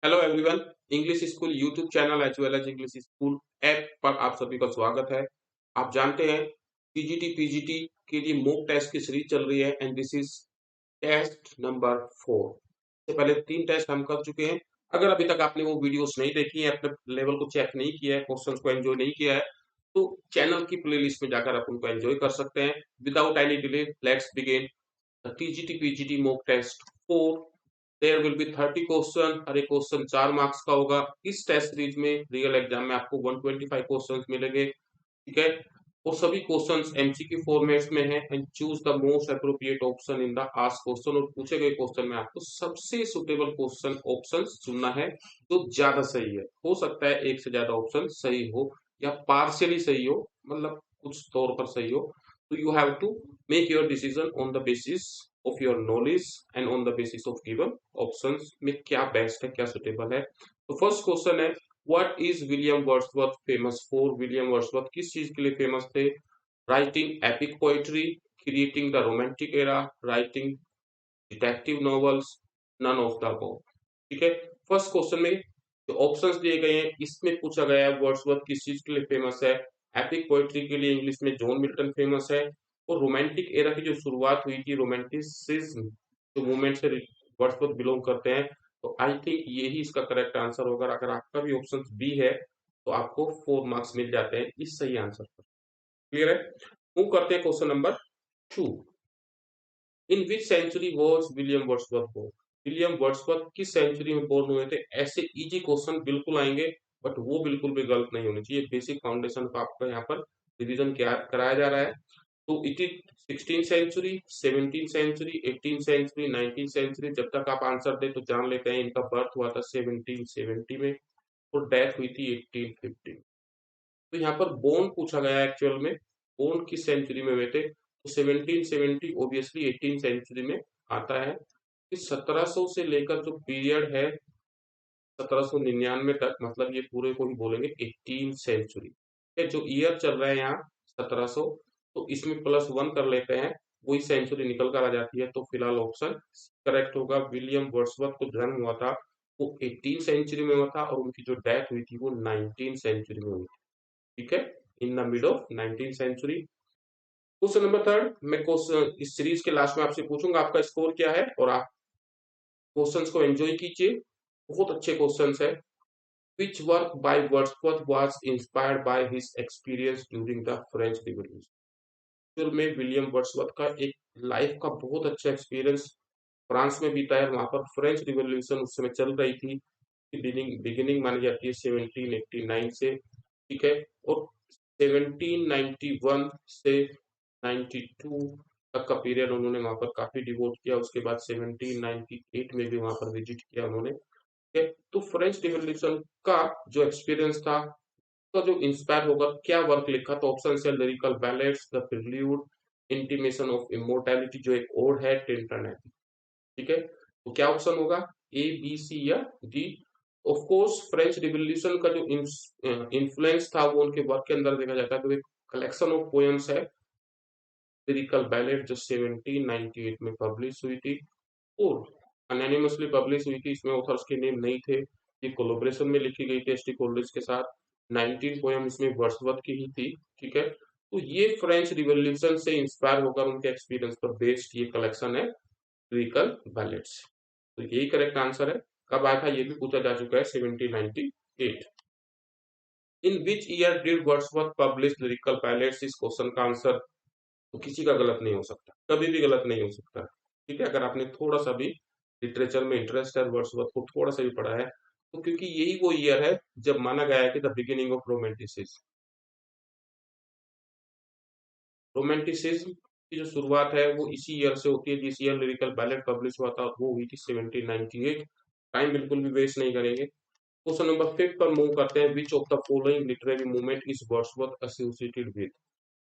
Hello everyone. English school YouTube channel as well as English school app पर आप सभी का स्वागत है। आप जानते हैं टीजीटी पीजीटी के लिए मॉक टेस्ट की सीरीज चल रही है and this is test number 4। इससे पहले 3 टेस्ट हम कर चुके हैं। अगर अभी तक आपने वो वीडियोस नहीं देखी है, अपने लेवल को चेक नहीं किया है, क्वेश्चंस को एंजॉय नहीं किया है, तो चैनल की प्लेलिस्ट में जाकर आप उनको एंजॉय कर सकते हैं। Without any delay let's begin the TGT PGT mock test 4। There will be 30 question. हर एक क्वेश्चन 4 मार्क्स का होगा। इस टेस्ट सीरीज में रियल एग्जाम में आपको 125 क्वेश्चंस मिलेंगे। ठीक है। वो सभी क्वेश्चंस एमसीक्यू फॉर्मेट्स में है and choose the most appropriate option in the asked question. और पूछे गए क्वेश्चन में आपको सबसे सुटेबल क्वेश्चन ऑप्शंस चुनना है जो ज्यादा सही है। हो सकता है एक से ज्यादा ऑप्शन सही हो या पार्शियली सही हो, मतलब कुछ तौर पर सही हो। तो you have to make your decision on the basis of your knowledge and on the basis of given options में क्या बेस्ट है, क्या सुटेबल है। तो फर्स्ट क्वेश्चन है, what is William Wordsworth famous for? William Wordsworth किस चीज के लिए फेमस थे? Writing epic poetry, creating the romantic era, writing detective novels, none of the above. ठीक है। फर्स्ट क्वेश्चन में जो ऑप्शंस दिए गए हैं इसमें पूछा गया है वर्ड्सवर्थ किस चीज के लिए फेमस है। एपिक पोएट्री के लिए इंग्लिश में जॉन मिल्टन फेमस है। और रोमांटिक एरा की जो शुरुआत हुई थी, रोमांटिसिज्म जो मूवमेंट से वर्ड्सवर्थ बिलोंग करते हैं, तो आई थिंक यही इसका करेक्ट आंसर होगा। अगर आपका भी ऑप्शन बी है तो आपको 4 मार्क्स मिल जाते हैं इस सही आंसर पर। क्लियर है। मूव करते हैं question number 2। In which century was William Wordsworth born? William Wordsworth किस सेंचुरी में बोर्न हुए थे? ऐसे इजी क्वेश्चन बिल्कुल आएंगे, बट वो बिल्कुल भी गलत नहीं होने चाहिए। बेसिक फाउंडेशन का आपका यहाँ पर रिवीजन क्या कराया जा रहा है। तो it is 16th century, 17th century, 18th century, 19th century. जब तक आप आंसर दे तो जान लेते हैं इनका बर्थ हुआ था 1770 में और डेथ हुई थी 1850। तो यहाँ पर बोर्न पूछा गया एक्चुअल में, बोर्न किस सेंचुरी में हुए थे? तो 1770 ऑब्वियसली 18 सेंचुरी में आता है। कि 1700 से लेकर जो पीरियड है 1799 तक, मतलब ये पूरे को ही बोलेंगे 18 सेंचुरी। जो ईयर चल रहा है यहाँ 1700, तो इसमें +1 कर लेते हैं, वही सेंचुरी निकल कर आ जाती है। तो फिलहाल ऑप्शन करेक्ट होगा। विलियम वर्ड्सवर्थ को जन्म हुआ था वो 18 सेंचुरी में हुआ था और उनकी जो डेथ हुई थी वो 19 सेंचुरी में हुई थी। ठीक है। In the mid of 19 century. Question number 3 मैं क्वेश्चन इस सीरीज के लास्ट में आपसे पूछूंगा आपका स्कोर क्या है, और आप क्वेश्चंस को एंजॉय कीजिए। बहुत अच्छे क्वेश्चंस है। Which work by Wordsworth was inspired by his experience during the French Revolution? Actual में विलियम वर्ड्सवर्थ का एक लाइफ का बहुत अच्छा एक्सपीरियंस फ्रांस में बीता है। वहां पर फ्रेंच रिवॉल्यूशन उस समय चल रही थी। बिगिनिंग बिगिनिंग मानी जाती है 1789 से। ठीक है। और 1791 से 92 तक का पीरियड उन्होंने वहां पर काफी डिवोट किया। उसके बाद 1798 में भी वहां पर विजिट किया उन्होंने। ठीक है। तो फ्रेंच रिवॉल्यूशन का जो एक्सपीरियंस था, तो जो इंस्पायर होगा, क्या वर्क लिखा? तो ऑप्शन है lyrical ballads, the prelude, intimation of immortality जो एक ओड है, टिल्टन है। ठीक है। तो क्या ऑप्शन होगा? ए बी सी या D? Of course French revolution का जो इन्फ्लुएंस था वो उनके वर्क के अंदर देखा जाता है। तो एक कलेक्शन ऑफ पोएम्स है लिरिकल बैलेट जो 1798 में पब्लिश हुई थी और अनोनिमसली पब्लिश हुई थी। इसमें ऑथर्स के नेम नहीं थे, ये कोलैबोरेशन में लिखी गई थी एसटी कॉलेज के साथ। 19 पोएम इसमें वर्ड्सवर्थ की ही थी। ठीक है। तो ये फ्रेंच रिवॉल्यूशन से इंस्पायर होकर उनके एक्सपीरियंस पर बेस्ड ये कलेक्शन है लिरिकल बैलेट्स। तो यही करेक्ट आंसर है। कब आया था ये भी पूछा जा चुका है, 1798। In which year did Wordsworth publish lyrical ballads? इस क्वेश्चन का आंसर तो किसी का गलत नहीं हो सकता, कभी भी गलत नहीं हो सकता। ठीक है। अगर आपने थोड़ा सा भी लिटरेचर में इंटरेस्ट है, वर्ड्सवर्थ को थोड़ा सा भी पढ़ा है, तो क्योंकि यही वो ईयर है जब माना गया है कि the beginning of romanticism. Romanticism की जो शुरुआत है वो इसी ईयर से होती है जिस ईयर लिरिकल बैलेट पब्लिश हुआ था, वो हुई थी 1798। टाइम बिल्कुल भी वेस्ट नहीं करेंगे। क्वेश्चन नंबर 5 पर मूव करते हैं। विच of the following literary movement is Wordsworth associated with?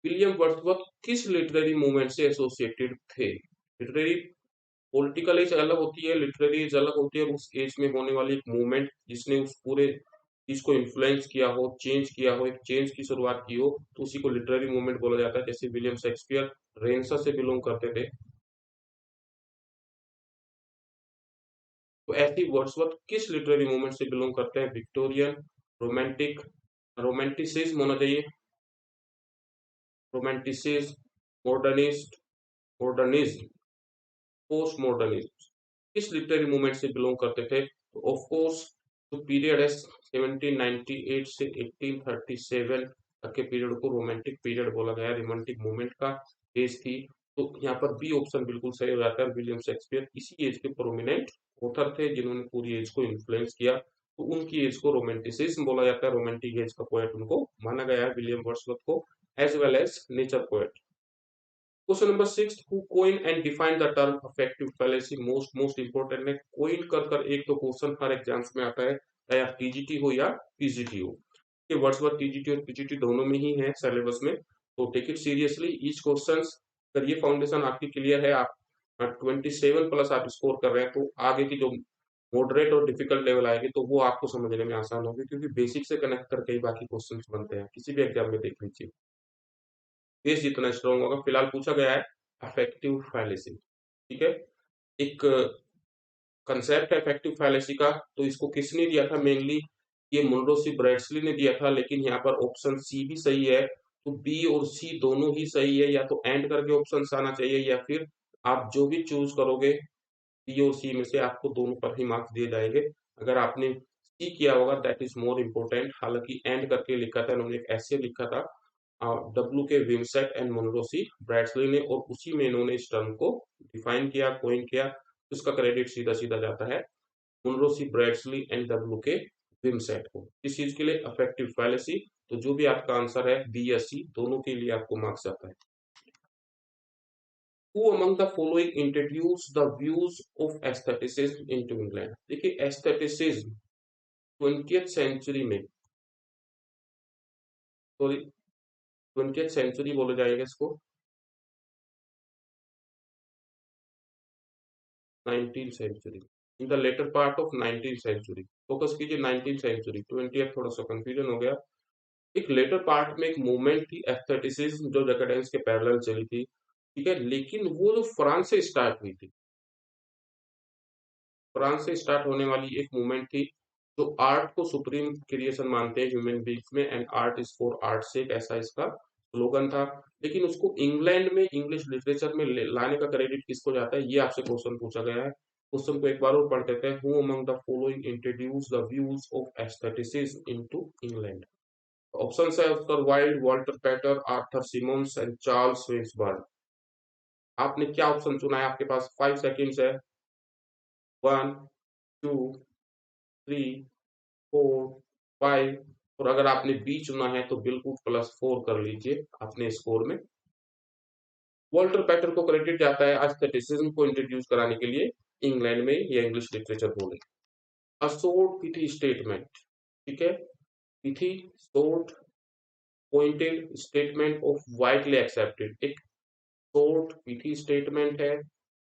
William Wordsworth किस लिटरेरी मूवमेंट से एसोसिएटेड थे? लिटरेरी पॉलिटिकल एज अलग होती है, लिटरेरी एज अलग होती है। उस एज में होने वाली एक मूवमेंट जिसने उस पूरे चीज को इन्फ्लुएंस किया हो, चेंज किया हो, एक चेंज की शुरुआत की हो, तो उसी को लिटरेरी मूवमेंट बोला जाता है। जैसे विलियम शेक्सपियर रेनेसां से बिलोंग करते थे। तो ऐसी वर्ड्सवर्थ किस लिटरेरी मूवमेंट से बिलोंग करते हैं? विक्टोरियन, रोमांटिक, रोमांटिसिज्म होना चाहिए, romanticism, modernist, modernism, post modernism, किस लिटरेरी मूवमेंट से बिलोंग करते थे? तो ऑफ कोर्स जो पीरियड है 1798 से 1837 तक के पीरियड को रोमांटिक पीरियड बोला गया है, रोमांटिक मूवमेंट का एज थी। तो यहाँ पर बी ऑप्शन बिल्कुल सही हो जाता है। विलियम शेक्सपियर इसी एज के प्रोमिनेंट ऑथर थे जिन्होंने पूरी एज को इन्फ्लुएंस किया, तो उनकी एज को रोमांटिसिज्म बोला जाता है। रोमांटिक एज का पोएट उनको माना गया है, विलियम वर्ड्सवर्थ को, as well as nature poet. Question number 6, who coin and define the term affective fallacy? Most important है, कोइन कर एक तो क्वेश्चन हर एग्जाम्स में आता है, चाहे आप टीजीटी हो या पीजीटी हो। ये वर्ड्सवर्थ टीजीटी और पीजीटी दोनों में ही है सिलेबस में, तो take it seriously each question. अगर ये फाउंडेशन आपकी क्लियर है, आप 27 प्लस आप स्कोर कर रहे हैं, तो आगे की जो मॉडरेट और डिफिकल्ट लेवल आएगी तो वो आपको समझने में आसान होगी, क्योंकि बेसिक से कनेक्ट करके ही बाकी क्वेश्चन बनते हैं, किसी भी एग्जाम में देख लीजिए। बेस जितना स्ट्रॉन्ग होगा, फिलहाल पूछा गया है अफेक्टिव फैलेसी, ठीक है। एक कंसेप्ट है अफेक्टिव फैलेसी का, तो इसको किसने दिया था? मेनली ये मुनरो सी ब्रैडसली ने दिया था, लेकिन यहाँ पर ऑप्शन सी भी सही है, तो बी और सी दोनों ही सही है। या तो एंड करके ऑप्शन आना चाहिए, या फिर आप जो भी चूज करोगे बी और सी में से आपको दोनों पर ही मार्क्स दिए जाएंगे। अगर आपने सी किया होगा दैट इज मोर इम्पोर्टेंट। हालांकि एंड करके लिखा था, उन्होंने एक ऐसे लिखा था डब्ल्यू के विमसेट एंड मोनरोसी ब्रैडसली ने, और उसी में इन्होंने इस टर्म को डिफाइन किया, कोइन किया। उसका क्रेडिट सीधा सीधा जाता है मोनरोसी ब्रैडसली एंड डब्ल्यू के विमसेट को। इस चीज के लिए अफेक्टिव फैलेसी, तो जो भी आपका आंसर है बी या सी दोनों के लिए आपको मार्क्स आता है। Who among the following introduced the views of aestheticism into England? देखिए एस्थेटिसिज्म 20th सेंचुरी में, सॉरी 20th सेंचुरी बोला जाएगा इसको, 19th century, in the latter part of 19th century. Focus कीजिए 19th सेंचुरी, 20th थोड़ा सा कंफ्यूजन हो गया। एक लेटर पार्ट में एक मूवमेंट थी एस्थेटिसिज्म, जो डेकेडेंस के पैरेलल चली थी, ठीक है। लेकिन वो जो फ्रांस से स्टार्ट हुई थी, फ्रांस से स्टार्ट होने वाली एक मूवमेंट थी, जो आर्ट को सुप्रीम क्रिएशन मानते हैं ह्यूमन बीइंग्स में, and art is for art sake, ऐसा इसका स्लोगन था। लेकिन उसको इंग्लैंड में इंग्लिश लिटरेचर में लाने का क्रेडिट किसको जाता है? ये आपसे क्वेश्चन पूछा गया है। क्वेश्चन को एक बार और पढ़ देते हैं। Who among the following introduce the views of aestheticism into England? Option है Oscar Wilde, Walter Pater, Arthur Symons and Charles Swinburne. आपने क्या ऑप्शन चुना है? आपके पास 5 सेकंड्स है। 1, 2, 3, 4, 5, और अगर आपने बी चुना है तो बिल्कुल +4 कर लीजिए अपने स्कोर में। वॉल्टर पैटर को क्रेडिट जाता है एस्थेटिसिज्म को इंट्रोड्यूस कराने के लिए इंग्लैंड में, या इंग्लिश लिटरेचर बोले। अ शॉर्ट पिटी स्टेटमेंट, ठीक है, pithy short pointed statement of widely accepted, एक शॉर्ट पिटी स्टेटमेंट है,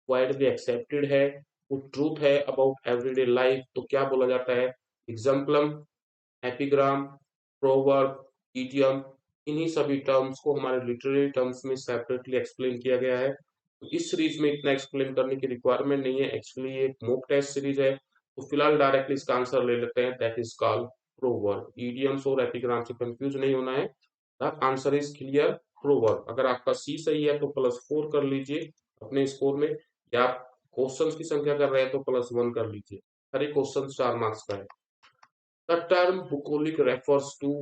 वाइडली एक्सेप्टेड है, वो ट्रूथ है अबाउट एवरीडे लाइफ, तो क्या बोला जाता है? एग्जाम्पलम, एपिग्राम, प्रोवर्ब, इडियम। इन्हीं सभी टर्म्स को हमारे लिटरेरी टर्म्स में सेपरेटली एक्सप्लेन किया गया है। तो इस सीरीज में इतना एक्सप्लेन करने की रिक्वायरमेंट नहीं है, एक्चुअली ये एक मॉक टेस्ट सीरीज है। तो फिलहाल डायरेक्टली इसका आंसर ले लेते हैं, that is called proverb. Idioms और एपिग्राम से कंफ्यूज नहीं होना है, the answer is clear, proverb. अगर आपका सी सही है तो +4 कर लीजिए अपने स्कोर में, या आप क्वेश्चंस की संख्या कर रहे हैं तो +1 कर लीजिए। हर एक क्वेश्चन 4 मार्क्स का है। द टर्म बुकोलिक रेफर्स टू,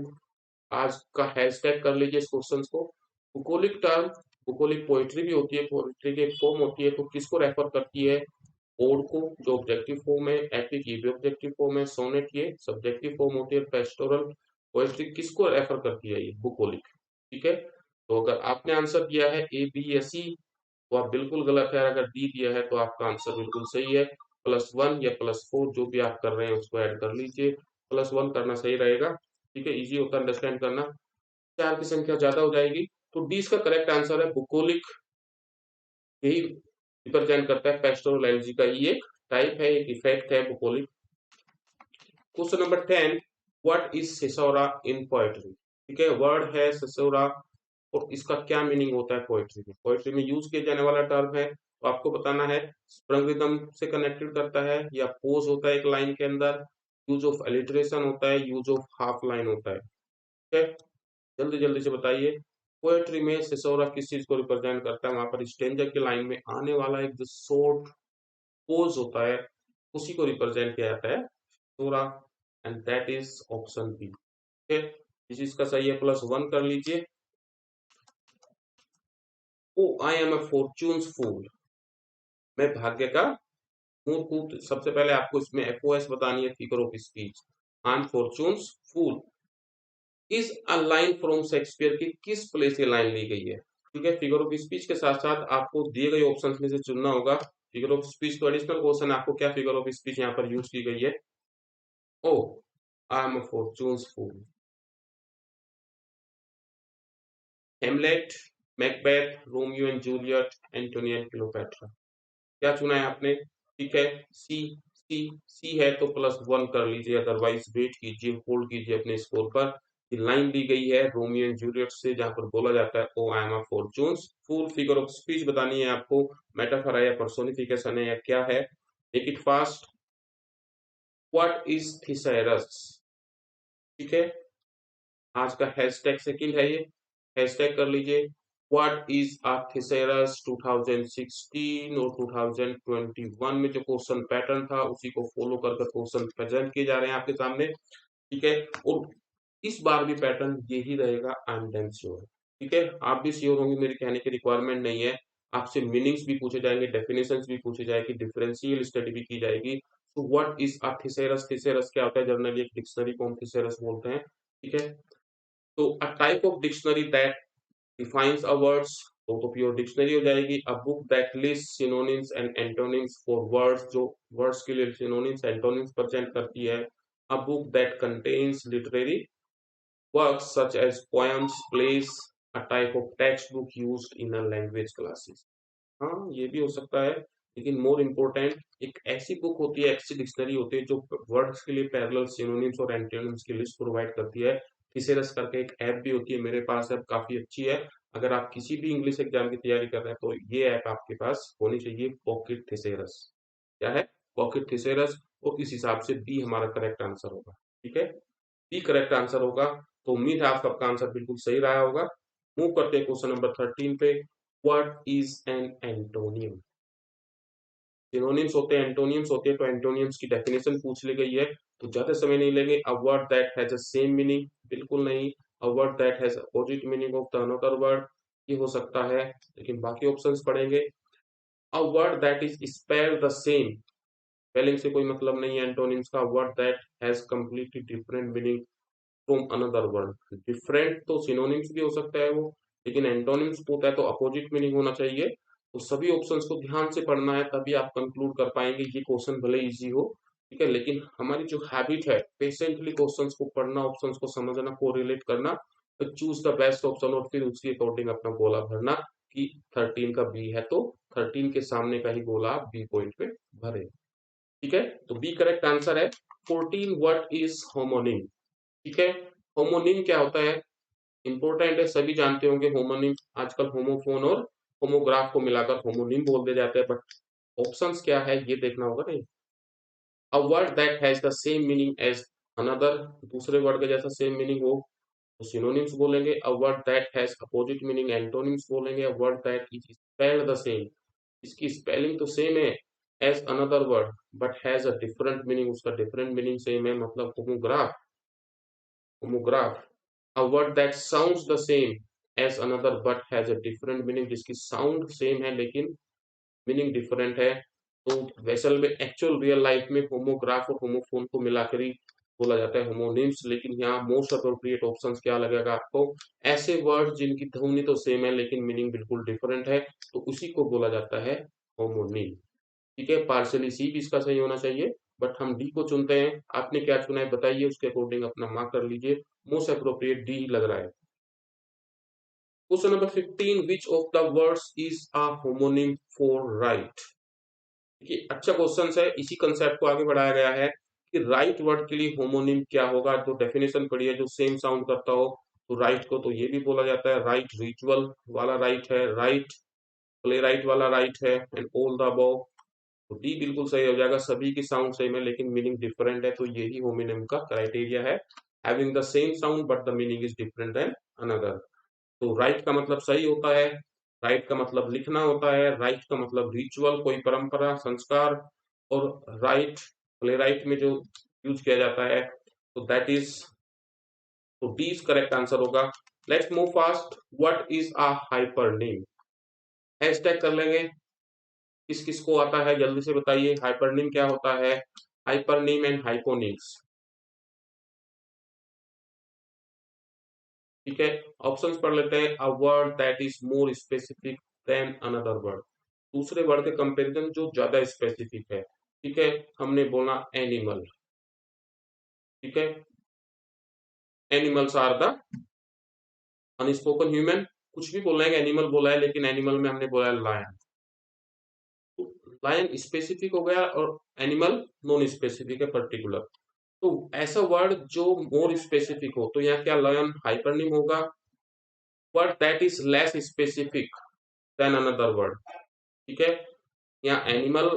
आज का हैशटैग कर लीजिए इस क्वेश्चन को। बुकोलिक टर्म, बुकोलिक पोएट्री भी होती है, पोएट्री की एक फॉर्म होती है, तो किसको रेफर करती है? ओड को, जो ऑब्जेक्टिव फॉर्म है, एपिक ये भी ऑब्जेक्टिव फॉर्म है, सोनेट ये सब्जेक्टिव फॉर्म होती है, पेस्टोरल पोएट्री किसको रेफर करती है? ये बुकोलिक, ठीक है। तो अगर आपने आंसर दिया है ए बी या सी तो आप बिल्कुल गलत है, अगर डी दिया है तो आपका आंसर बिल्कुल सही है। +1 या +4 जो भी आप कर रहे हैं उसको ऐड कर लीजिए, +1 करना सही रहेगा, ठीक है, इजी होता है अंडरस्टैंड करना। 4 की संख्या ज्यादा हो जाएगी, तो डी इसका करेक्ट आंसर है, बुकोलिक यही रिप्रेजेंट करता है पेस्टोरल एलजी का, ये एक टाइप है, एक इफेक्ट है bucolic. Question number 10, what is caesura in poetry? ठीक है, वर्ड है सिसोरा, और इसका क्या मीनिंग होता है पोएट्री में? पोएट्री में यूज किया जाने वाला टर्म है, तो आपको बताना है स्प्रंग रिदम से कनेक्टेड करता है या पोज होता है एक लाइन के अंदर, यूज ऑफ अलिटरेशन होता है, यूज ऑफ हाफ लाइन होता है। ठीक है, जल्दी जल्दी से बताइए। पोएट्री में सिसोरा किस चीज को रिप्रेजेंट करता है? वहां पर स्टेंजा की लाइन में आने वाला एक जो शॉर्ट पोज होता है उसी को रिप्रेजेंट किया जाता है caesura, and that is option B. ठीक है, इस चीज का सही है, +1 कर लीजिए। ओ आई एम अ फॉर्चून्स फूल, मैं भाग्य का मूर्ख। सबसे पहले आपको इसमें एफओएस बतानी है, figure of speech. I am fortune's fool is a line from Shakespeare की किस प्ले से लाइन ली गई है? ठीक है, फिगर ऑफ स्पीच के साथ साथ आपको दिए गए ऑप्शन में से चुनना होगा। फिगर ऑफ स्पीच तो एडिशनल क्वेश्चन, आपको क्या फिगर ऑफ स्पीच यहाँ पर यूज की गई है? O I am a fortune's fool, Hamlet, Macbeth, Romeo and Juliet, Antonio and Cleopatra. क्या चुना है आपने? ठीक है, सी। सी सी है तो +1 कर लीजिए, अदरवाइज वेट कीजिए, होल्ड कीजिए अपने स्कोर पर। ये लाइन दी गई है रोमियो एंड जूलियट से, जहां पर बोला जाता है O I am a fortune's fool. Figure of speech बतानी है आपको, मेटाफर है या पर्सोनिफिकेशन है या क्या है? Make it fast. What is thesaurus? ठीक है, आज का हैशटैग सेकंड है ये, हैशटैग कर लीजिए। What is a थिसेरस? 2016 और 2021 में जो क्वेश्चन पैटर्न था उसी को फॉलो करके क्वेश्चन प्रेजेंट किए जा रहे हैं आपके सामने। ठीक है, और इस बार भी पैटर्न यही रहेगा, आई एम डैम श्योर। ठीक है, आप भी श्योर होंगे, मेरे कहने की रिक्वायरमेंट नहीं है। आपसे मीनिंग्स भी पूछे जाएंगे, डेफिनेशंस भी पूछी जाएगी, डिफरेंशियल स्टडी भी की जाएगी। तो व्हाट इज अ थिसेरस? थिसेरस क्या होता है? जनरली एक डिक्शनरी को हम थिसेरस बोलते हैं। ठीक है, तो a type of dictionary that defines a words, तो प्योर डिक्शनरी हो जाएगी। A book that list synonyms and antonyms for words, जो वर्ड्स के लिए सिनोनिम्स एंटोनिम्स प्रेजेंट करती है। A book that contains literary works such as poems, plays, a type of text book used in a language classes. हाँ, ये भी हो सकता है, लेकिन मोर इम्पोर्टेंट एक ऐसी बुक होती है, ऐसी डिक्शनरी होती है जो वर्ड्स के लिए पैरेलल सिनोनिम्स और एंटोनिम्स की लिस्ट प्रोवाइड करती है। थिसेरस करके एक ऐप भी होती है, मेरे पास ऐप काफी अच्छी है। अगर आप किसी भी इंग्लिश एग्जाम की तैयारी कर रहे हैं तो ये ऐप आपके पास होनी चाहिए, पॉकेट थिसेरस। क्या है? पॉकेट थिसेरस। और इस हिसाब से बी हमारा करेक्ट आंसर होगा। ठीक है, बी करेक्ट आंसर होगा। तो उम्मीद है आप सबका आंसर बिल्कुल सही रहा होगा। मूव करते हैं क्वेश्चन नंबर 13 पे। What is an antonym? Synonyms होते हैं, एंटोनियम्स होते हैं, तो एंटोनियम्स की डेफिनेशन पूछ ली गई है, तो ज्यादा समय नहीं लेंगे। अ word that has a same meaning, बिल्कुल नहीं। A word that has opposite meaning of the another word, ये हो सकता है, लेकिन बाकी ऑप्शंस पढ़ेंगे। अ word that is spelled the same, spelling से कोई मतलब नहीं है एंटोनिम्स का। Word that has completely different meaning from another word, different तो सिनोनिम्स भी हो सकता है वो, लेकिन एंटोनिम्स होता है तो अपोजिट मीनिंग होना चाहिए। तो सभी ऑप्शंस को ध्यान से पढ़ना है, तभी आप कंक्लूड कर पाएंगे। ये क्वेश्चन भले इजी हो, ठीक है, लेकिन हमारी जो हैबिट है पेशेंटली क्वेश्चंस को पढ़ना, ऑप्शंस को समझना, कोरिलेट करना, तो चूज द बेस्ट ऑप्शन और फिर उसके अकॉर्डिंग अपना गोला भरना कि 13 का बी है तो 13 के सामने का ही गोला आप बी पॉइंट पे भरे। ठीक है, तो बी करेक्ट आंसर है। 14 व्हाट इज होमोनिम? ठीक है, होमोनिम क्या होता है? इंपॉर्टेंट है, सभी जानते होंगे होमोनिम। आजकल होमोफोन और होमोग्राफ को मिलाकर होमोनिम बोल दिया जाता है, बट ऑप्शंस क्या है ये देखना होगा। नहीं, a word that has the same meaning as another, दूसरे वर्ड का जैसा सेम मीनिंग हो तो सिनोनिम्स बोलेंगे। A word that has opposite meaning antonyms बोलेंगे। A word that is spelled the same, इसकी स्पेलिंग तो सेम है as another word but has a different meaning, उसका डिफरेंट मीनिंग सेम है, मतलब homograph. Homograph. A word that sounds the same as another but has a different meaning, जिसकी sound same है लेकिन meaning different है। तो vessel में actual real life में होमोग्राफ और होमोफोन को मिलाकर ही बोला जाता है होमोनिम्स, लेकिन यहाँ मोस्ट अप्रोप्रिएट ऑप्शंस क्या लगेगा आपको? ऐसे वर्ड जिनकी ध्वनि तो सेम है लेकिन मीनिंग बिल्कुल डिफरेंट है, तो उसी को बोला जाता है होमोनिम। ठीक है, पार्शियली सी भी इसका सही होना चाहिए, बट हम डी को चुनते हैं। आपने क्या चुना है बताइए, उसके अकॉर्डिंग अपना मार्क कर लीजिए। मोस्ट अप्रोप्रिएट डी लग रहा है। Question number 15, which of the words is a homonym for right? देखिए, अच्छा क्वेश्चन है, इसी कंसेप्ट को आगे बढ़ाया गया है कि राइट वर्ड के लिए होमोनिम क्या होगा। तो डेफिनेशन पढ़ी है, जो सेम साउंड करता हो तो राइट को तो ये भी बोला जाता है राइट, रिचुअल वाला राइट है राइट, प्ले राइट वाला राइट है एंड ऑल द अबव, तो डी बिल्कुल सही हो जाएगा। सभी की साउंड सेम है लेकिन मीनिंग डिफरेंट है, तो यही होमोनिम का क्राइटेरिया है। Having the same sound but the meaning is different than another. तो राइट का मतलब सही होता है, राइट का मतलब लिखना होता है, राइट का मतलब रिचुअल, कोई परंपरा, संस्कार, और राइट प्ले राइट में जो यूज किया जाता है, तो दैट इज, तो डी इज करेक्ट आंसर होगा। Let's move fast. What is a hypernym? Hashtag कर लेंगे। किस किस को आता है जल्दी से बताइए, हाइपरनीम क्या होता है? हाइपरनीम एंड हाइपोनिम्स, ठीक है। ऑप्शंस पढ़ लेते हैं। A word that is more specific than another word, दूसरे वर्ड के कंपैरिजन जो ज्यादा स्पेसिफिक है, ठीक है। हमने बोला एनिमल, ठीक है। Animals are the unspoken human, कुछ भी बोल रहे हैं, एनिमल बोला है लेकिन एनिमल में हमने बोला है लायन, तो लायन स्पेसिफिक हो गया और एनिमल नॉन स्पेसिफिक है, पर्टिकुलर। तो ऐसा वर्ड जो मोर स्पेसिफिक हो, तो यहाँ क्या लायन हाइपरनीम होगा। Word that is less specific than another word, ठीक है। यहाँ एनिमल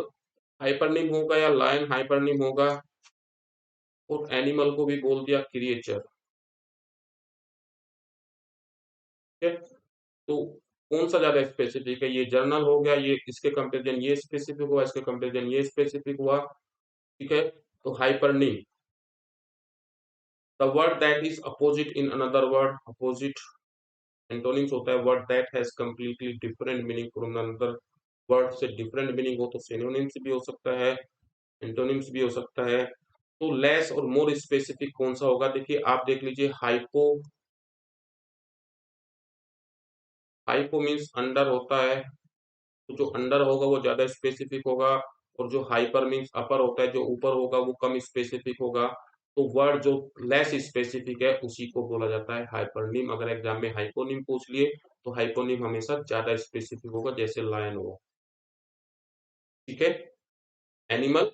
हाइपरनीम होगा या लायन हाइपरनीम होगा, और एनिमल को भी बोल दिया क्रिएचर, ठीक है। तो कौन सा ज्यादा स्पेसिफिक है, ये जर्नल हो गया, ये इसके कंपेरिजन ये स्पेसिफिक हुआ, इसके कंपेरिजन ये स्पेसिफिक हुआ, ठीक है। तो hypernym, the word that is opposite in another word, opposite antonyms होता है word that has completely different meaning from another word, से डिफरेंट मीनिंग हो तो सिनोनिम्स भी हो सकता है, एंटोनिम्स भी हो सकता है। तो लेस और मोर स्पेसिफिक कौन सा होगा, देखिए आप देख लीजिए। हाइपो, हाइपो मीन्स अंडर होता है, तो जो अंडर होगा वो ज्यादा स्पेसिफिक होगा, और जो हाइपर मीन्स अपर होता है, जो ऊपर होगा वो कम स्पेसिफिक होगा। तो वर्ड जो लेस स्पेसिफिक है उसी को बोला जाता है हाइपरनीम। अगर एग्जाम में हाइपोनिम पूछ लिए तो हाइपोनिम हमेशा ज्यादा स्पेसिफिक होगा, जैसे लायन हुआ, ठीक है। एनिमल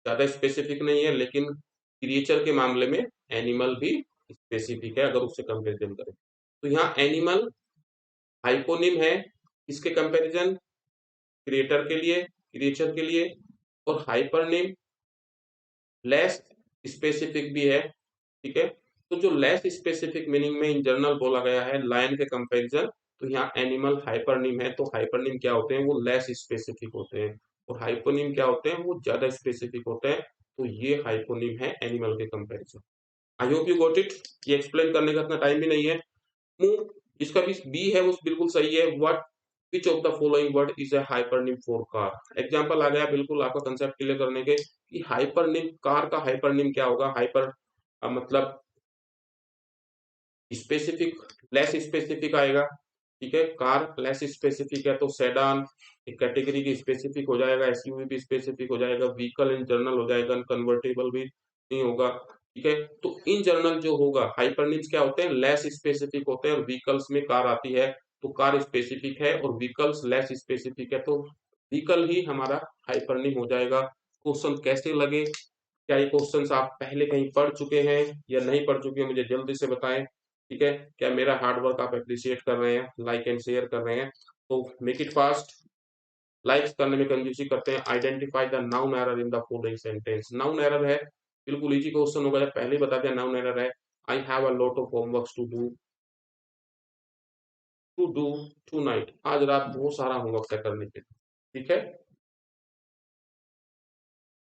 ज्यादा स्पेसिफिक नहीं है, लेकिन क्रिएचर के मामले में एनिमल भी स्पेसिफिक है अगर उससे कंपेरिजन करें। तो यहाँ एनिमल हाइपोनिम है, इसके कंपेरिजन क्रिएटर के लिए, क्रिएचर के लिए, और हाइपरनीम लेस स्पेसिफिक भी है, ठीक है। तो जो लेस स्पेसिफिक मीनिंग में इन जनरल बोला गया है लायन के कंपैरिजन, तो यहाँ एनिमल हाइपरनीम है। तो हाइपरनीम क्या होते हैं, वो लेस स्पेसिफिक होते हैं, और हाइपोनिम क्या होते हैं, वो ज्यादा स्पेसिफिक होते हैं। तो ये हाइपोनिम है एनिमल के comparison. I hope you got it. ये एक्सप्लेन करने का इतना टाइम भी नहीं है। मूव, इसका भी बी है वो बिल्कुल सही है। What which of the following word is a hypernym for car? Example आ गया बिल्कुल आपका कंसेप्ट क्लियर करने के, कि हाइपरनीम, कार का हाइपरनीम क्या होगा। हाइपर मतलब स्पेसिफिक, लेस स्पेसिफिक आएगा, ठीक है। कार लेस स्पेसिफिक है तो सेडान एक कैटेगरी की स्पेसिफिक हो जाएगा, एसयूवी भी स्पेसिफिक हो जाएगा, व्हीकल इन जनरल हो जाएगा, कन्वर्टेबल भी नहीं होगा, ठीक है। तो इन जनरल जो होगा हाइपरनीम्स क्या होते हैं, लेस स्पेसिफिक होते हैं, और व्हीकल्स में कार आती है तो कार स्पेसिफिक है, और व्हीकल्स लेस स्पेसिफिक है तो व्हीकल ही हमारा हाइपरनीम हो जाएगा। क्वेश्चन कैसे लगे, क्या ये क्वेश्चंस आप पहले कहीं पढ़ चुके हैं या नहीं पढ़ चुके हैं, मुझे जल्दी से बताएं, ठीक है। क्या मेरा हार्ड वर्क आप अप्रिशिएट कर रहे हैं, लाइक एंड शेयर कर रहे हैं, तो मेक इट फास्ट। लाइक्स करने में कंजूसी करते हैं। Identify the noun error in the following sentence. Noun error है, बिल्कुल इजी क्वेश्चन होगा, जब पहले ही बता दिया नाउन एरर है। I have a lot of homeworks to do tonight, आज रात बहुत सारा होमवर्क है करने के, ठीक है।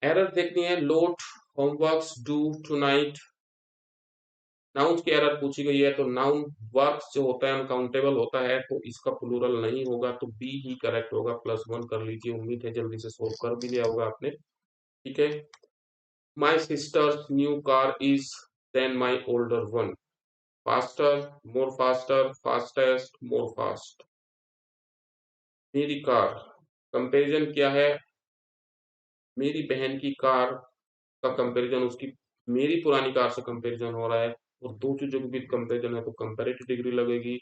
एरर देखनी है, lot homeworks do tonight. Noun की एरर पूछी गई है, तो नाउन वर्क्स जो होता है अनकाउंटेबल होता है, तो इसका प्लूरल नहीं होगा, तो बी ही करेक्ट होगा। +1 कर लीजिए, उम्मीद है जल्दी से सोल्व कर भी लिया होगा आपने, ठीक है। My sister's new car is then my older one, faster, more faster, fastest, more fast. मेरी कार, कंपेरिजन क्या है, मेरी बहन की कार का कंपैरिजन उसकी मेरी पुरानी कार से कंपैरिजन हो रहा है, और दो चीजों के बीच कंपैरिजन है तो कंपैरेटिव डिग्री लगेगी,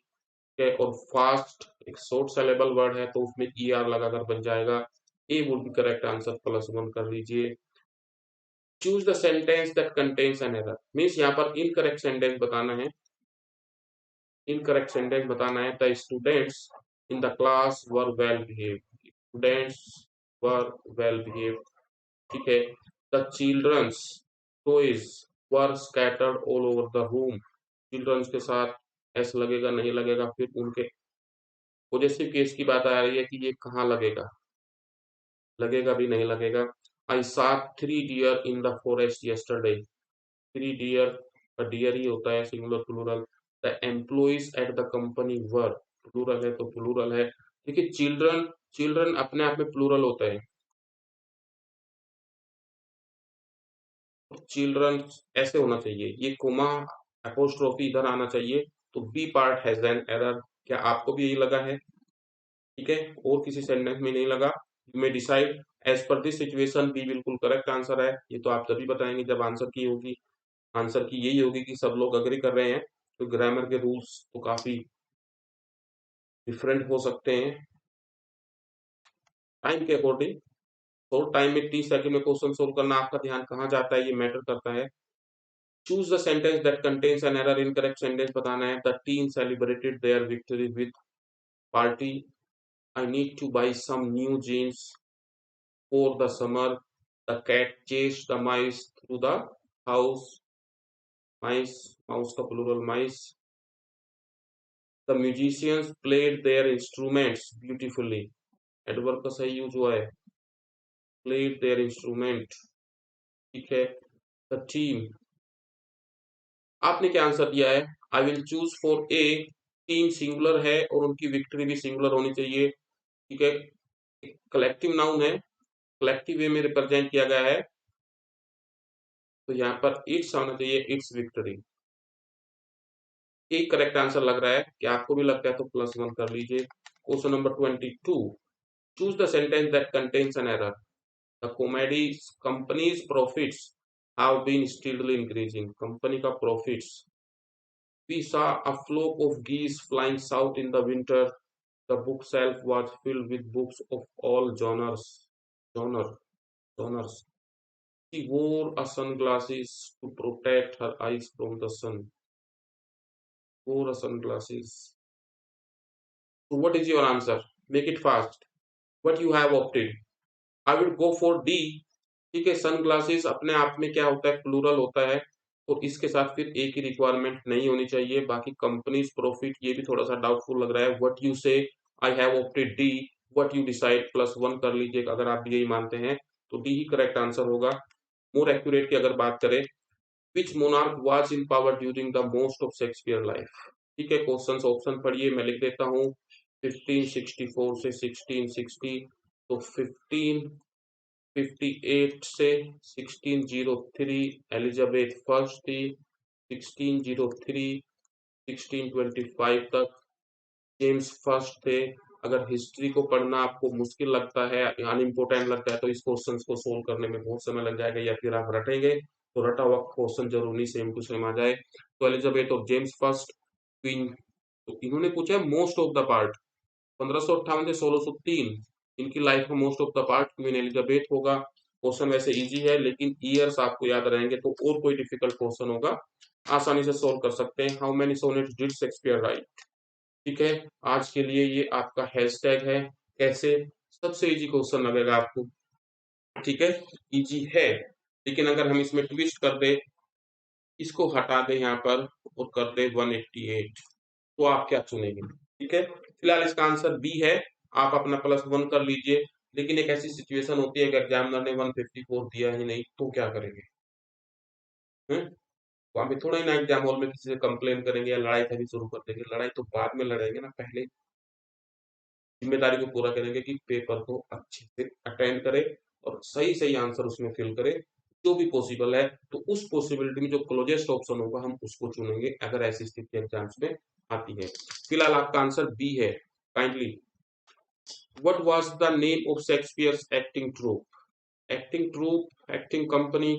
है। और फास्ट एक शॉर्ट सेलेबल वर्ड है तो उसमें ER लगाकर बन जाएगा। ए वुड बी करेक्ट आंसर, +1 कर लीजिए। Choose the sentence that contains an error, means यहाँ पर इनकरेक्ट सेंटेंस बताना है, इनकरेक्ट सेंटेंस बताना है। The students in the class were well behaved, students were well behaved, ठीक है। the children's toys were scattered all over the room, childrens के साथ ऐसा लगेगा नहीं लगेगा, फिर उनके पॉजिटिव केस की बात आ रही है कि ये कहाँ लगेगा, लगेगा भी नहीं लगेगा। I saw 3 deer in the forest yesterday, 3 deer, deer ही होता है singular plural. The employees at the company were, plural है तो प्लूरल है। देखिए चिल्ड्रन, चिल्ड्रन अपने आप में प्लूरल होता है, चिल्ड्रन ऐसे होना चाहिए, ये कोमा अपोस्ट्रोफी इधर आना चाहिए, तो B part has an error. क्या आपको भी यही लगा है? ठीक है, और किसी सेंटेंस में नहीं लगा? You may decide as per this situation B बिल्कुल करेक्ट आंसर है। ये तो आप तभी बताएंगे जब आंसर की होगी, आंसर की यही होगी कि सब लोग अग्री कर रहे हैं। तो ग्रामर के रूल्स तो काफी डिफरेंट हो सकते हैं टाइम के अकॉर्डिंग। तो टाइम में 30 सेकंड में क्वेश्चन सोल्व करना, आपका ध्यान कहाँ जाता है ये मैटर करता है। Choose the sentence that contains an error, incorrect sentence बताना है। The team celebrated their victory with party, I need to buy some new jeans for the summer, the cat chased the mice through the house, mice, mouse का plural mice. The musicians played their instruments beautifully, adverb का सही use हुआ है, played there instrument, ठीक है। The team, आपने क्या answer दिया है? I will choose for a, team singular है और उनकी विक्ट्री भी सिंगुलर होनी चाहिए, ठीक है। कलेक्टिव नाउन है, कलेक्टिव वे में रिप्रेजेंट किया गया है, तो यहाँ पर इट्स आना चाहिए, इट्स विक्ट्री। एक करेक्ट आंसर लग रहा है, क्या आपको भी लगता है तो +1 कर लीजिए। Question number 22, choose the sentence that contains an error. The comedy company's profits have been steadily increasing, company का profits. We saw a flock of geese flying south in the winter. The bookshelf was filled with books of all genres. Genre, genres. She wore a sunglasses to protect her eyes from the sun. Wore a sunglasses. So what is your answer? Make it fast. What you have opted? I would go for D. ठीक है, sunglasses अपने आप में क्या होता है, plural होता है, तो इसके साथ फिर एक ही रिक्वायरमेंट नहीं होनी चाहिए। बाकी कंपनीज प्रॉफिट ये भी थोड़ा सा डाउटफुल लग रहा है। व्हाट यू से, I have opted D, what you decide +1 कर लीजिए अगर आप भी यही मानते हैं, तो डी ही करेक्ट आंसर होगा। मोर एक्यूरेट की अगर बात करें, which monarch was in power during the most of Shakespeare life, ठीक है। क्वेश्चन ऑप्शन पढ़िए, मैं लिख देता हूँ। 1564 से 1660, तो 1558 से 1603 एलिजाबेथ फर्स्ट थी, 1603 1625 तक जेम्स फर्स्ट थे। अगर हिस्ट्री को पढ़ना आपको मुश्किल लगता है, अनइम्पोर्टेंट लगता है, तो इस क्वेश्चन को सोल्व करने में बहुत समय लग जाएगा, या फिर आप रटेंगे तो रटा हुआ क्वेश्चन जरूर नहीं सेम टू सेम आ जाए। तो एलिजाबेथ और जेम्स फर्स्ट क्वीन, तो इन्होंने पूछा मोस्ट ऑफ द पार्ट, 1558 से 1603, इनकी लाइफ में most of the part queen Elizabeth होगा। क्वेश्चन वैसे इजी है, लेकिन ईयर्स आपको याद रहेंगे तो और कोई डिफिकल्ट क्वेश्चन होगा आसानी से सोल्व कर सकते हैं। How many sonnets did Shakespeare right, ठीक है। आज के लिए ये आपका हैशटैग है, कैसे, सबसे इजी क्वेश्चन लगेगा आपको, ठीक है, इजी है। लेकिन अगर हम इसमें ट्विस्ट कर दे, इसको हटा दे यहाँ पर और कर दे 188, तो आप क्या चुनेंगे? ठीक है, फिलहाल इसका आंसर बी है, आप अपना +1 कर लीजिए। लेकिन एक ऐसी सिचुएशन होती है कि एग्जामिनर ने 154 दिया ही नहीं, तो क्या करेंगे? तो अभी थोड़ा ही ना एग्जाम हॉल में किसी से कंप्लेन करेंगे या लड़ाई तभी शुरू कर देंगे, लड़ाई तो बाद में लड़ेंगे ना, पहले जिम्मेदारी को पूरा करेंगे कि पेपर को अच्छे से अटेंड करे और सही सही आंसर उसमें फिल करे, जो भी पॉसिबल है। तो उस पॉसिबिलिटी में जो क्लोजेस्ट ऑप्शन होगा हम उसको चुनेंगे अगर ऐसी स्थिति एग्जाम्स में आती है। फिलहाल आपका आंसर बी है। Kindly, what was the name of Shakespeare's acting troupe? Acting troupe, acting company,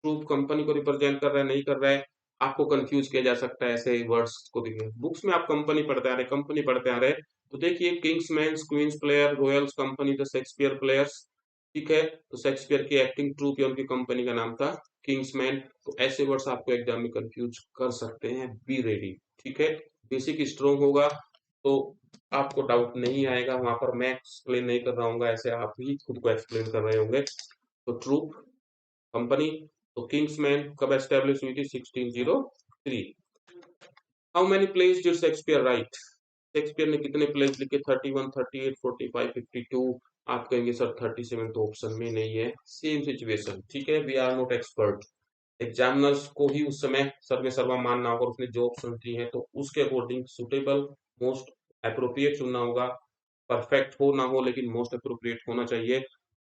troupe company को रिप्रेजेंट कर रहा है नहीं कर रहा है, आपको कंफ्यूज किया जा सकता है ऐसे वर्ड्स को देखिए। बुक्स में आप कंपनी पढ़ते आ रहे, कंपनी पढ़ते आ रहे, तो देखिए King's Men, Queen's player, Royals company, the Shakespeare players, ठीक है। तो शेक्सपियर की एक्टिंग ट्रूप या उनकी कंपनी का नाम था किंग्समैन। तो ऐसे वर्ड्स आपको एग्जाम में कंफ्यूज कर सकते हैं, बी रेडी, ठीक है। बेसिक स्ट्रॉन्ग होगा तो आपको डाउट नहीं आएगा, वहां पर मैं एक्सप्लेन नहीं कर रहा हूँ, ऐसे आप ही खुद को एक्सप्लेन कर रहे होंगे। तो ट्रूप कंपनी, तो किंग्समैन कब एस्टेब्लिश हुई थी? 1603। How many place did Shakespeare right? Shakespeare ने कितने प्लेस लिखे? 31, 38, 45, 52। आप कहेंगे सर 37 तो ऑप्शन में नहीं है। सेम सिचुएशन, ठीक है, we are not expert. Examiners को ही उस समय सर्वे सर्वा मानना होगा, उसने जो ऑप्शन दी है तो उसके अकॉर्डिंग सुटेबल मोस्ट अप्रोप्रिएट चुनना होगा। परफेक्ट हो ना हो, लेकिन मोस्ट अप्रोप्रिएट होना चाहिए।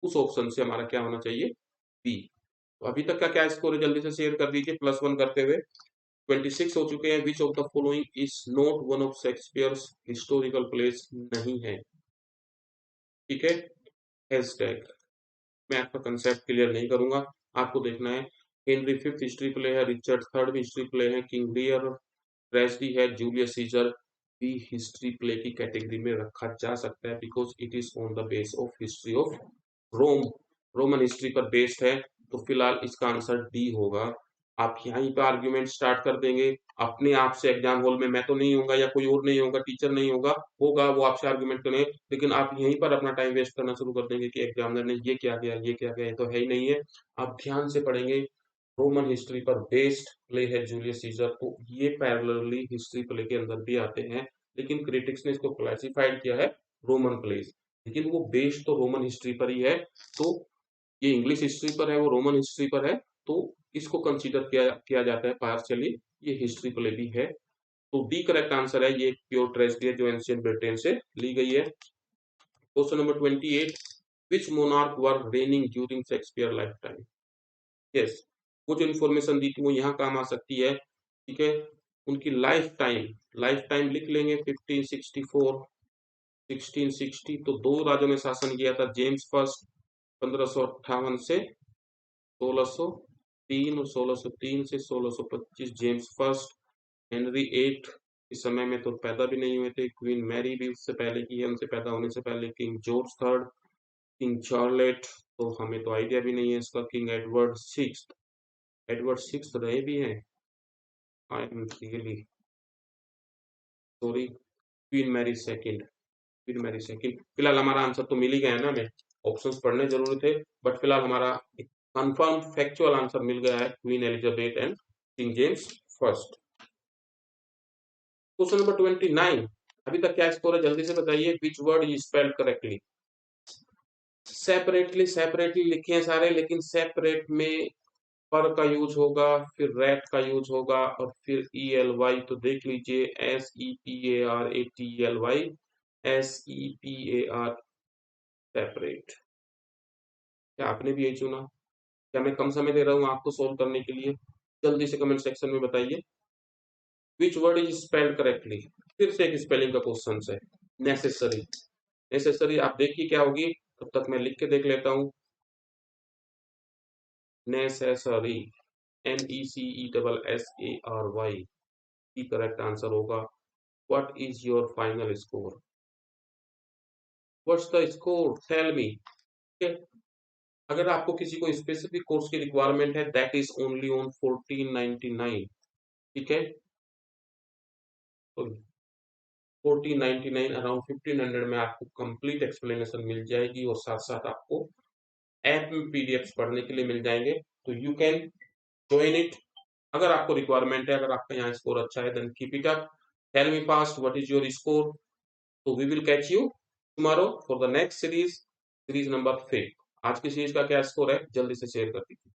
उस ऑप्शन से हमारा क्या होना चाहिए? बी। तो अभी तक का क्या स्कोर है, जल्दी से शेयर कर दीजिए +1 करते हुए। 26 हो चुके हैं। विच of the following is not one of Shakespeare's historical place? नहीं है, ठीक है। हैशटैग, मैं आपका कंसेप्ट क्लियर नहीं करूंगा, आपको देखना है। हेनरी फिफ्थ हिस्ट्री प्ले है, रिचर्ड थर्ड भी हिस्ट्री प्ले है, किंग लियर ट्रेजेडी है, जूलियस सीजर भी हिस्ट्री प्ले की कैटेगरी में रखा जा सकता है, because it is on the base of history of Rome, Roman history पर बेस्ड है। तो फिलहाल इसका आंसर डी होगा। आप यहीं पर आर्ग्यूमेंट स्टार्ट कर देंगे अपने आप से, एग्जाम हॉल में मैं तो नहीं होगा या कोई और नहीं होगा, टीचर नहीं होगा, होगा वो आपसे आर्ग्यूमेंट करें, लेकिन आप यहीं पर अपना टाइम वेस्ट करना शुरू कर देंगे कि एग्जामिनर ने ये क्या किया, ये क्या किया, ये तो है ही नहीं है। आप ध्यान से पढ़ेंगे, रोमन हिस्ट्री पर बेस्ड प्ले है जूलियस सीजर, तो ये पैरेलली हिस्ट्री प्ले के अंदर भी आते हैं, लेकिन क्रिटिक्स ने इसको क्लासिफाइड किया है रोमन प्लेस, लेकिन वो बेस्ड तो रोमन हिस्ट्री पर ही है। तो ये इंग्लिश हिस्ट्री पर है, वो रोमन हिस्ट्री पर है, तो इसको कंसीडर किया जाता है पार्शियली, ये हिस्ट्री प्ले भी है। तो डी करेक्ट आंसर है, ये प्योर ट्रेजेडी है जो एंशियंट ब्रिटेन से ली गई है। Question number 28, which monarch were reigning during Shakespeare life time? Yes, वो जो इन्फॉर्मेशन दी थी वो यहाँ काम आ सकती है, ठीक है। उनकी लाइफ टाइम लिख लेंगे। 1564, 1660, तो दो राजों ने शासन किया था, जेम्स फर्स्ट 1558 से 1603 और 1603 से 1625 जेम्स फर्स्ट। हेनरी एट इस समय में तो पैदा भी नहीं हुए थे, क्वीन मैरी भी उससे पहले की है, उनसे पैदा होने से पहले। King George third, King Charlotte, तो हमें तो आइडिया भी नहीं है इसका। King Edward six, Edward six रहे भी हैं, I am really sorry. Queen Mary second, queen Mary second. फिलहाल हमारा आंसर तो मिल ही गया है ना, हमें ऑप्शंस पढ़ने जरूरी थे, बट फिलहाल हमारा एक कंफर्म फैक्चुअल आंसर मिल गया है, queen Elizabeth and king James first. Question number 29, अभी तक क्या स्कोर है जल्दी से बताइए। Which word is spelled correctly? Separately, separately लिखे हैं सारे, लेकिन सेपरेट में पर का यूज होगा, फिर रैट का यूज होगा, और फिर ई एल वाई। तो देख लीजिए, SEPARATELY, SEPAR, सेपरेट। क्या आपने भी यही चुना? क्या मैं कम समय दे रहा हूँ आपको सोल्व करने के लिए? जल्दी से कमेंट सेक्शन में बताइए। Which word is spelled correctly? फिर से एक स्पेलिंग का क्वेश्चन है। नेसेसरी, नेसेसरी आप देखिए क्या होगी, तब तक मैं लिख के देख लेता हूँ। नेसेसरी, NECESSARY की करेक्ट आंसर होगा। What is your final score? What's the score, tell me. अगर आपको किसी को स्पेसिफिक कोर्स की रिक्वायरमेंट है, दैट इज ओनली ऑन 1499, ठीक है। तो 1499 अराउंड 1500 में आपको कंप्लीट एक्सप्लेनेशन मिल जाएगी, और साथ साथ आपको ऐप में पीडीएफ पढ़ने के लिए मिल जाएंगे। तो यू कैन ज्वाइन इट, अगर आपको रिक्वायरमेंट है। अगर आपका यहाँ स्कोर अच्छा है, then keep it up. Tell me fast what is your score. तो we will catch you tomorrow for the next series, series number 5। आज की सीरीज का क्या स्कोर है जल्दी से शेयर कर दीजिए।